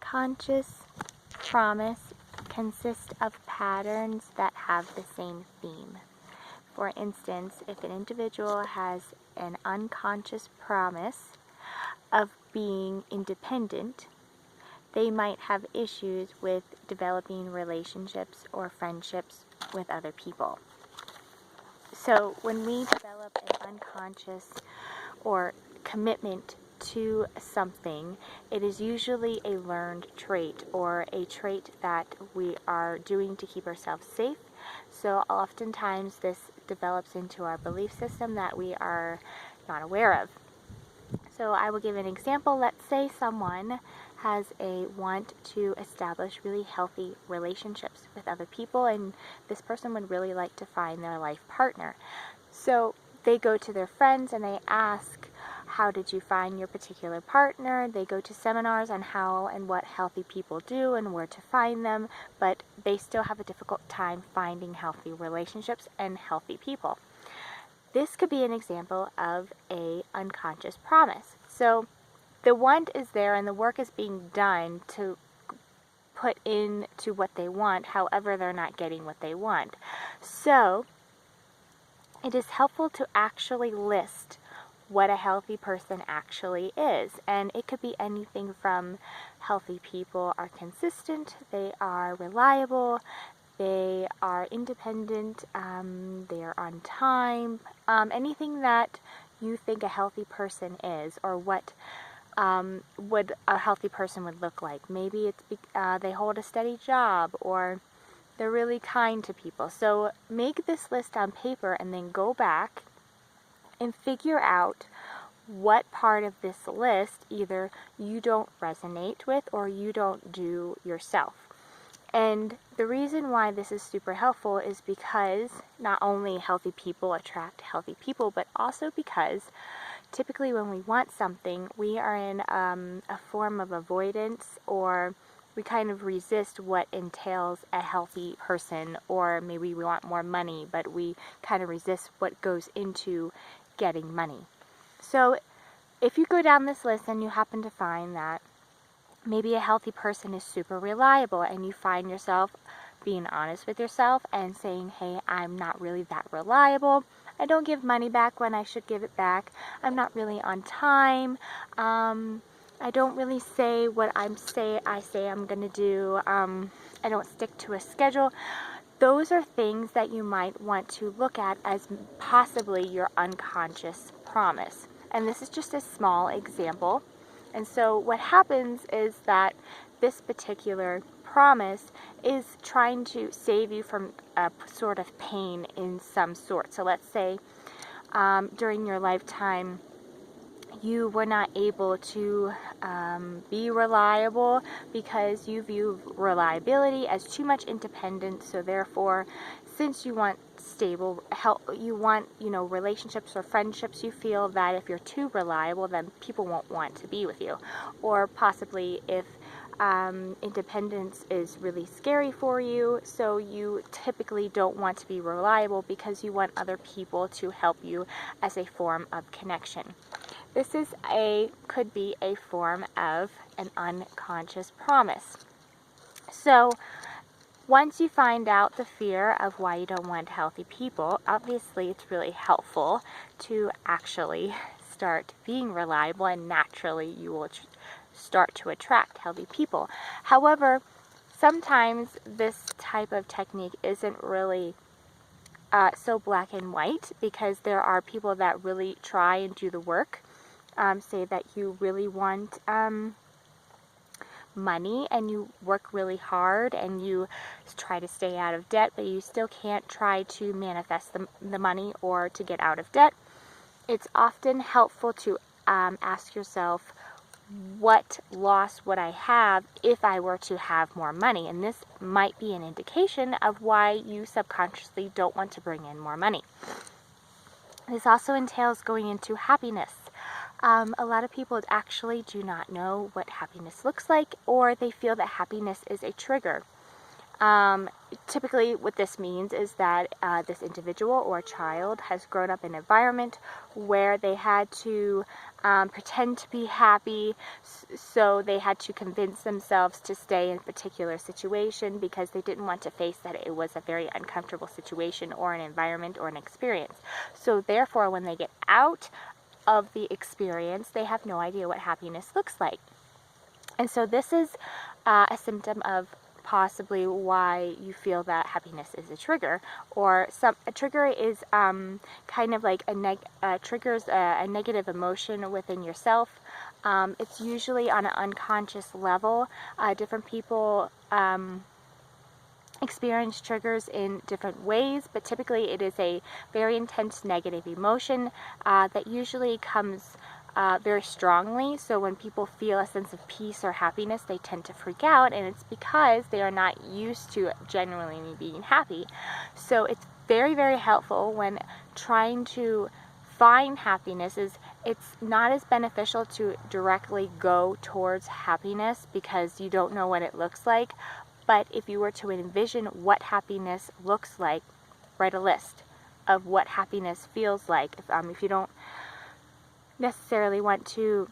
unconscious promise consists of patterns that have the same theme. For instance, if an individual has an unconscious promise of being independent, they might have issues with developing relationships or friendships with other people. So when we develop an unconscious or commitment to something, it is usually a learned trait or a trait that we are doing to keep ourselves safe. So oftentimes this develops into our belief system that we are not aware of. So I will give an example. Let's say someone has a want to establish really healthy relationships with other people, and this person would really like to find their life partner. So they go to their friends and they ask, how did you find your particular partner? They go to seminars on how and what healthy people do and where to find them, but they still have a difficult time finding healthy relationships and healthy people. This could be an example of an unconscious promise. So the want is there and the work is being done to put into what they want, however they're not getting what they want. So it is helpful to actually list what a healthy person actually is. And it could be anything from healthy people are consistent, they are reliable, they are independent, they are on time, anything that you think a healthy person is, or what would a healthy person would look like. Maybe it's they hold a steady job, or they're really kind to people. So make this list on paper and then go back and figure out what part of this list either you don't resonate with or you don't do yourself. And the reason why this is super helpful is because not only healthy people attract healthy people, but also because typically when we want something, we are in a form of avoidance, or we kind of resist what entails a healthy person, or maybe we want more money, but we kind of resist what goes into getting money. So if you go down this list and you happen to find that maybe a healthy person is super reliable, and you find yourself being honest with yourself and saying, hey, I'm not really that reliable. I don't give money back when I should give it back. I'm not really on time. I don't really say what I say I'm going to do. I don't stick to a schedule. Those are things that you might want to look at as possibly your unconscious promise. And this is just a small example. And so what happens is that this particular promise is trying to save you from a sort of pain in some sort. So let's say during your lifetime you were not able to be reliable because you view reliability as too much independence. So therefore, since you want stable health, you want, relationships or friendships, you feel that if you're too reliable, then people won't want to be with you. Or possibly if independence is really scary for you, so you typically don't want to be reliable because you want other people to help you as a form of connection. This could be a form of an unconscious promise. So once you find out the fear of why you don't want healthy people, obviously it's really helpful to actually start being reliable, and naturally you will start to attract healthy people. However, sometimes this type of technique isn't really so black and white, because there are people that really try and do the work. Say that you really want money and you work really hard and you try to stay out of debt, but you still can't try to manifest the money or to get out of debt. It's often helpful to ask yourself, what loss would I have if I were to have more money? And this might be an indication of why you subconsciously don't want to bring in more money. This also entails going into happiness. A lot of people actually do not know what happiness looks like, or they feel that happiness is a trigger. Typically what this means is that this individual or child has grown up in an environment where they had to pretend to be happy, so they had to convince themselves to stay in a particular situation because they didn't want to face that it was a very uncomfortable situation or an environment or an experience. So therefore, when they get out of the experience, they have no idea what happiness looks like. And so this is a symptom of possibly why you feel that happiness is a trigger, or a trigger is kind of like triggers a negative emotion within yourself. It's usually on an unconscious level. Different people experience triggers in different ways, but typically it is a very intense negative emotion that usually comes very strongly. So when people feel a sense of peace or happiness, they tend to freak out, and it's because they are not used to genuinely being happy. So it's very, very helpful when trying to find happiness. It's not as beneficial to directly go towards happiness because you don't know what it looks like. But if you were to envision what happiness looks like, write a list of what happiness feels like. If you don't necessarily want to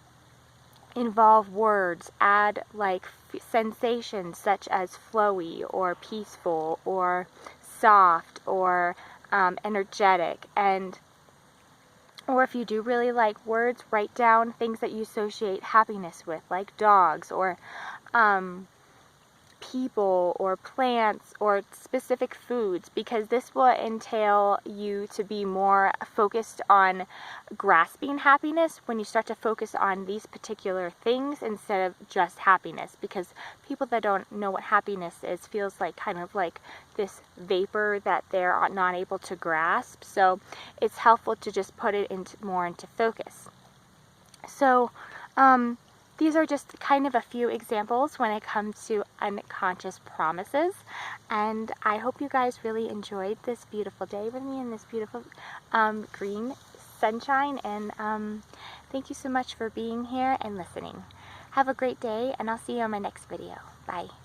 involve words, add like sensations such as flowy or peaceful or soft or energetic, or if you do really like words, write down things that you associate happiness with, like dogs or people or plants or specific foods, because this will entail you to be more focused on grasping happiness when you start to focus on these particular things instead of just happiness. Because people that don't know what happiness is feels like kind of like this vapor that they're not able to grasp. So it's helpful to just put it more into focus. So these are just kind of a few examples when it comes to unconscious promises, and I hope you guys really enjoyed this beautiful day with me and this beautiful green sunshine, and thank you so much for being here and listening. Have a great day, and I'll see you on my next video. Bye.